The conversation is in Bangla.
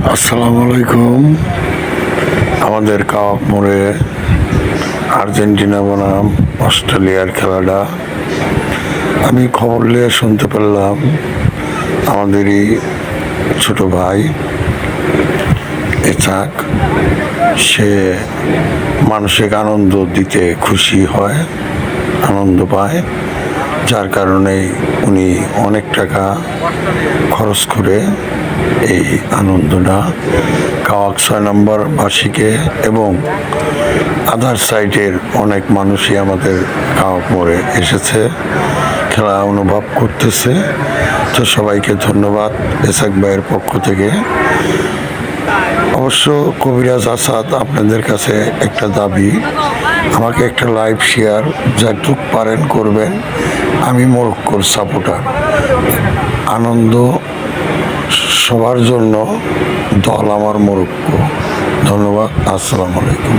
আসসালামু আলাইকুম। আমাদের কাওয়াক মোড়ে আর্জেন্টিনা বনাম অস্ট্রেলিয়ার খেলাটা আমি খবর নিয়ে শুনতে পারলাম। আমাদেরই ছোট ভাই এছাক সে মানসিক আনন্দ দিতে খুশি হয়, আনন্দ পায়, যার কারণে উনি অনেক টাকা খরচ করে এই আনন্দটা কাওয়াক 6 নম্বর বাসীকে এবং আদার সাইডের অনেক মানুষই আমাদের কাওয়াক মোড়ে এসেছে, খেলা অনুভব করতেছে। তো সবাইকে ধন্যবাদ এসাক ভাইয়ের পক্ষ থেকে। অবশ্য কবিরাজ আসাদ, আপনাদের কাছে একটা দাবি, আমাকে একটা লাইভ শেয়ার যতটুক পারেন করবেন। আমি মরক্কোর সাপোর্টার, আনন্দ সবার জন্য, দল আমার মরক্কো। ধন্যবাদ। আসসালামু আলাইকুম।